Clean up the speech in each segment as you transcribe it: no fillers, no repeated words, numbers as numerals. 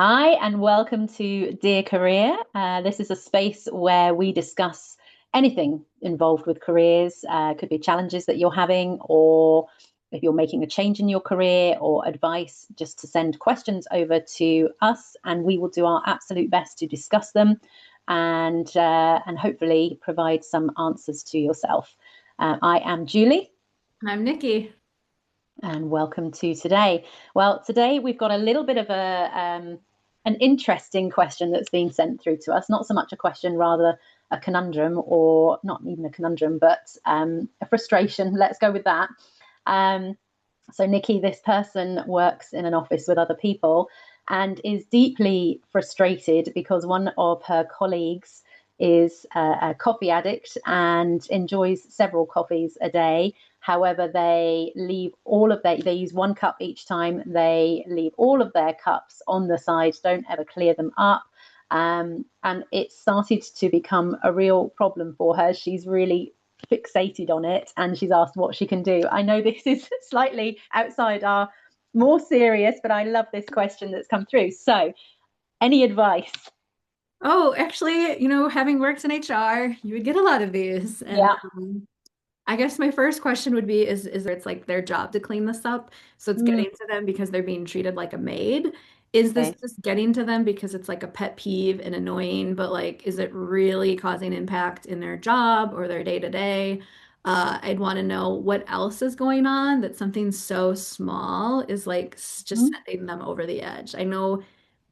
Hi, and welcome to Dear Career. This is a space where we discuss anything involved with careers. Could be challenges that you're having, or if you're making a change in your career, or advice, just to send questions over to us, and we will do our absolute best to discuss them and hopefully provide some answers to yourself. I am Julie. I'm Nikki. And welcome to today. Well, today we've got a little bit of an interesting question that's being sent through to us. Not so much a question, rather a conundrum, or not even a conundrum, but a frustration. Let's go with that. Um, so, Nikki, this person works in an office with other people and is deeply frustrated because one of her colleagues is a coffee addict and enjoys several coffees a day. However, they use one cup each time. They leave all of their cups on the side, don't ever clear them up. And it started to become a real problem for her. She's really fixated on it and she's asked what she can do. I know this is slightly outside our more serious, but I love this question that's come through. So, any advice? Oh, actually, having worked in HR, you would get a lot of these. And Yeah. I guess my first question would be is it's like their job to clean this up? So it's Mm, getting to them because they're being treated like a maid. Is this okay. just getting to them because it's like a pet peeve and annoying, but like, is it really causing impact in their job or their day to day? I'd want to know what else is going on that something so small is like just Mm, sending them over the edge. I know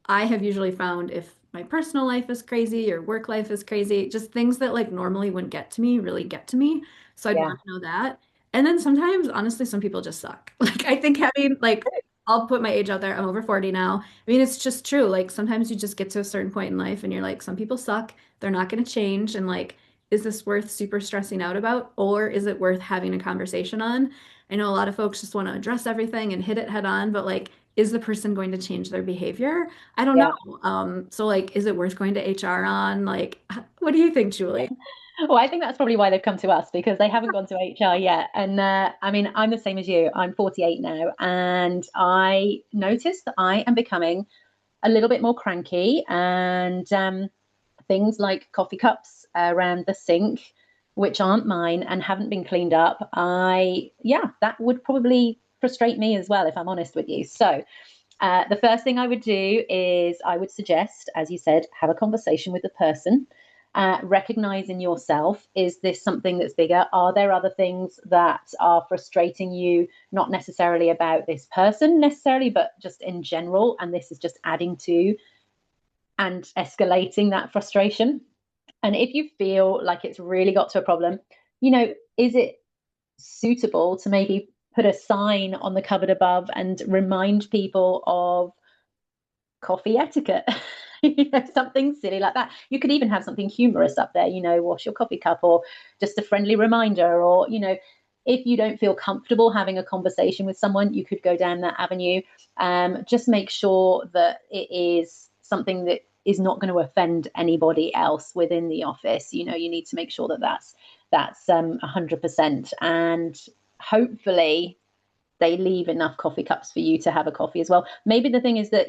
I have usually found if my personal life is crazy or work life is crazy, just things that like normally wouldn't get to me really get to me. So I'd yeah. want to know that. And then sometimes, honestly, some people just suck. Like I think having like I'll put my age out there. I'm over 40 now. I mean, it's just true. Like sometimes you just get to a certain point in life and you're like, some people suck. They're not going to change. And like, is this worth super stressing out about? Or is it worth having a conversation on? I know a lot of folks just want to address everything and hit it head on, but like, is the person going to change their behavior? I don't Yeah. know. So like, is it worth going to HR on? Like, what do you think, Julie? Well, I think that's probably why they've come to us because they haven't gone to HR yet. And I mean, I'm the same as you. I'm 48 now, and I noticed that I am becoming a little bit more cranky, and things like coffee cups around the sink, which aren't mine and haven't been cleaned up. Yeah, that would probably frustrate me as well, if I'm honest with you. So, the first thing I would do is I would suggest, as you said, have a conversation with the person. Recognize in yourself, is this something that's bigger? Are there other things that are frustrating you, not necessarily about this person necessarily, but just in general? And this is just adding to and escalating that frustration. And if you feel like it's really got to a problem, is it suitable to maybe put a sign on the cupboard above and remind people of coffee etiquette? Something silly like that. You could even have something humorous up there, wash your coffee cup, or just a friendly reminder, or, if you don't feel comfortable having a conversation with someone, you could go down that avenue. Just make sure that it is something that is not going to offend anybody else within the office. You need to make sure that that's 100%, and hopefully they leave enough coffee cups for you to have a coffee as well. Maybe the thing is that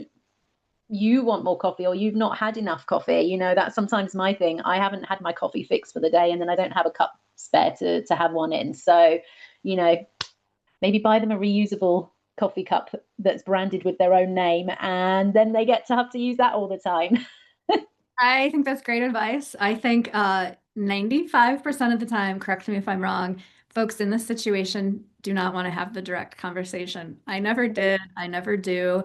you want more coffee, or you've not had enough coffee. That's sometimes my thing. I haven't had my coffee fix for the day, and then I don't have a cup spare to have one in. So, you know, maybe buy them a reusable coffee cup that's branded with their own name, and then they get to have to use that all the time. I think that's great advice. I think 95% of the time, correct me if I'm wrong, folks in this situation do not want to have the direct conversation. I never did. I never do.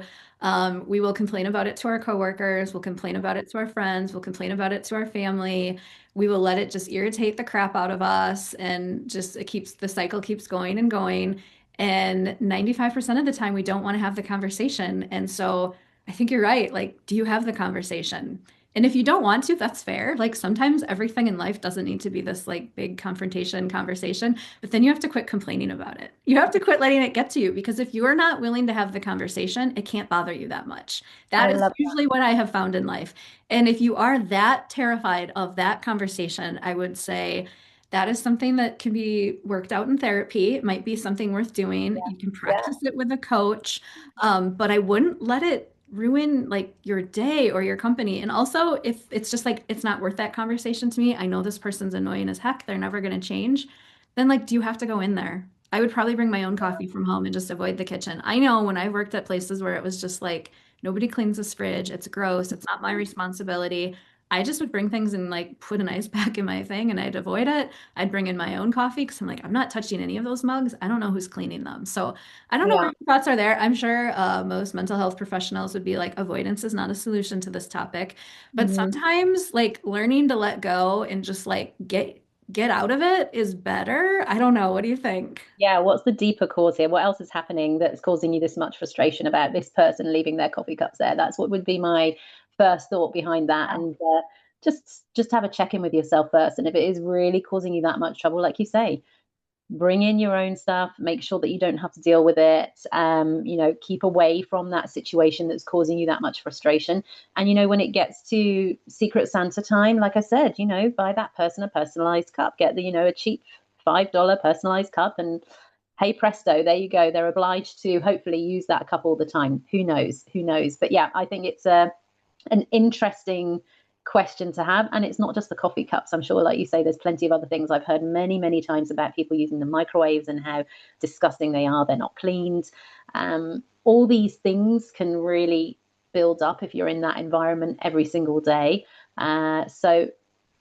We will complain about it to our coworkers. We'll complain about it to our friends. We'll complain about it to our family. We will let it just irritate the crap out of us, and just the cycle keeps going and going. And 95% of the time, we don't want to have the conversation. And so I think you're right. Like, do you have the conversation? And if you don't want to, that's fair. Like sometimes everything in life doesn't need to be this like big confrontation conversation, but then you have to quit complaining about it. You have to quit letting it get to you, because if you are not willing to have the conversation, it can't bother you that much. I That is love usually what I have found in life. And if you are that terrified of that conversation, I would say that is something that can be worked out in therapy. It might be something worth doing. that. You can Yeah, practice it with a coach, but I wouldn't let it ruin like your day or your company. And also, if it's just like it's not worth that conversation to me, I know this person's annoying as heck, they're never going to change, then like, do you have to go in there? I would probably bring my own coffee from home and just avoid the kitchen. I know when I worked at places where it was just like, nobody cleans this fridge, it's gross, it's not my responsibility. I just would bring things and like put an ice pack in my thing and I'd avoid it. I'd bring in my own coffee because I'm like, I'm not touching any of those mugs. I don't know who's cleaning them. So I don't know where Yeah. your thoughts are there. I'm sure most mental health professionals would be like, avoidance is not a solution to this topic. But Mhm. sometimes like learning to let go and just like get out of it is better. I don't know. What do you think? Yeah, what's the deeper cause here? What else is happening that's causing you this much frustration about this person leaving their coffee cups there? That's what would be my first thought behind that. And just have a check in with yourself first. And if it is really causing you that much trouble, like you say, bring in your own stuff, make sure that you don't have to deal with it. Keep away from that situation that's causing you that much frustration. And when it gets to Secret Santa time, like I said, buy that person a personalized cup, get a cheap $5 personalized cup, and hey presto, there you go, they're obliged to hopefully use that cup all the time. Who knows, but yeah, I think it's an interesting question to have. And it's not just the coffee cups. I'm sure, like you say, there's plenty of other things. I've heard many, many times about people using the microwaves and how disgusting they are. They're not cleaned. All these things can really build up if you're in that environment every single day. So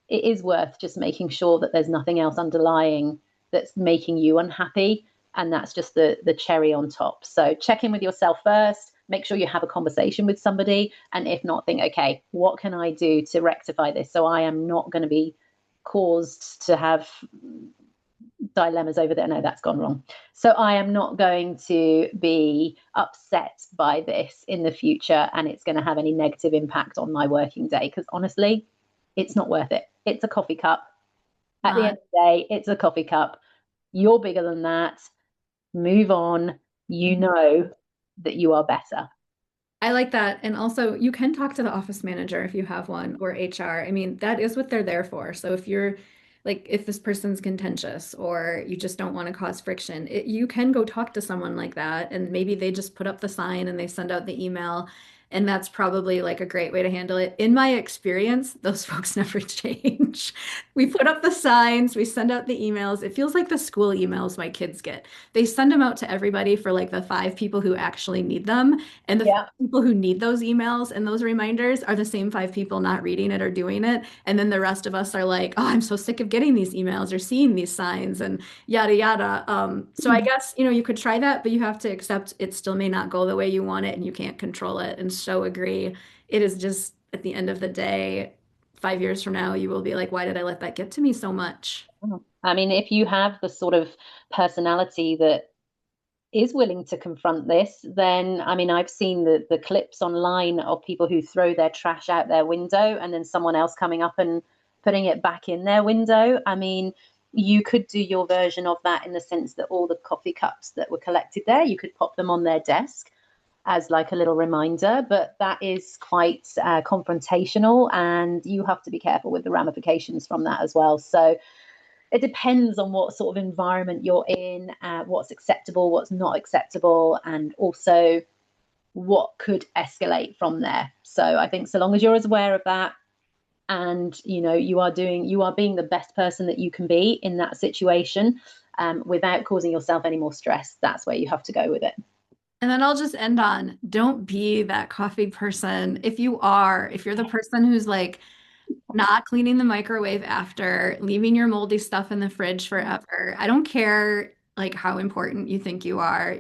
it is worth just making sure that there's nothing else underlying that's making you unhappy, and that's just the cherry on top. So check in with yourself first, make sure you have a conversation with somebody, and if not, think, okay, what can I do to rectify this so I am not going to be caused to have dilemmas over there. No, that's gone wrong. So I am not going to be upset by this in the future, and it's going to have any negative impact on my working day, because honestly, it's not worth it. It's a coffee cup. At the Uh, end of the day, it's a coffee cup. You're bigger than that. Move on. You know that you are better. I like that. And also, you can talk to the office manager if you have one or HR. I mean, that is what they're there for. So if you're like, if this person's contentious or you just don't want to cause friction, you can go talk to someone like that. And maybe they just put up the sign and they send out the email. And that's probably like a great way to handle it. In my experience, those folks never change. We put up the signs, we send out the emails. It feels like the school emails my kids get. They send them out to everybody for like the 5 people who actually need them. And the Yeah. people who need those emails and those reminders are the same 5 people not reading it or doing it. And then the rest of us are like, oh, I'm so sick of getting these emails or seeing these signs and yada yada. So I guess, you could try that, but you have to accept it still may not go the way you want it and you can't control it. And so agree. It is just at the end of the day, 5 years from now, you will be like, why did I let that get to me so much? I mean, if you have the sort of personality that is willing to confront this, then I mean, I've seen the clips online of people who throw their trash out their window and then someone else coming up and putting it back in their window. I mean, you could do your version of that in the sense that all the coffee cups that were collected there, you could pop them on their desk as like a little reminder, but that is quite confrontational, and you have to be careful with the ramifications from that as well. So it depends on what sort of environment you're in, what's acceptable, what's not acceptable, and also what could escalate from there. So I think so long as you're as aware of that, and you are being the best person that you can be in that situation, without causing yourself any more stress, that's where you have to go with it. And then I'll just end on don't be that coffee person. If you're the person who's like, not cleaning the microwave after, leaving your moldy stuff in the fridge forever. I don't care like how important you think you are.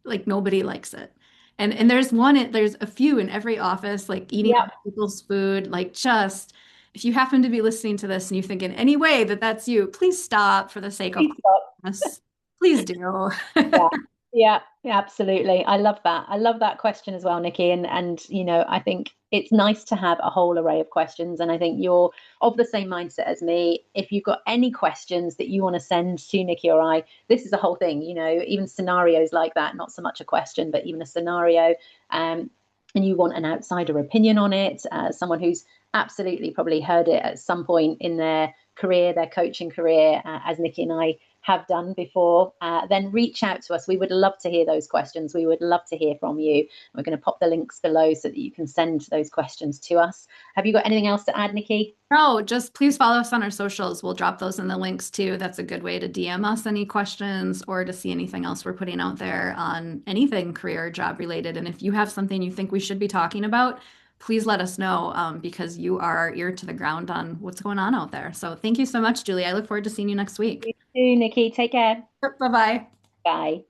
Like nobody likes it. And there's a few in every office like eating Yeah, other people's food, like just if you happen to be listening to this and you think in any way that that's you, please stop for the sake of please stop. us. Please do. Yeah, yeah, yeah, absolutely. I love that. I love that question as well, Nikki. And I think it's nice to have a whole array of questions. And I think you're of the same mindset as me. If you've got any questions that you want to send to Nikki or I, this is a whole thing, even scenarios like that, not so much a question, but even a scenario. Um, and you want an outsider opinion on it, someone who's absolutely probably heard it at some point in their career, their coaching career, as Nikki and I have done before, then reach out to us. We would love to hear those questions. We would love to hear from you. We're going to pop the links below so that you can send those questions to us. Have you got anything else to add, Nikki? No, just please follow us on our socials. We'll drop those in the links too. That's a good way to DM us any questions or to see anything else we're putting out there on anything career or job related. And if you have something you think we should be talking about, please let us know because you are our ear to the ground on what's going on out there. So thank you so much, Julie. I look forward to seeing you next You week. too, Nikki. Take care. Bye-bye. Bye.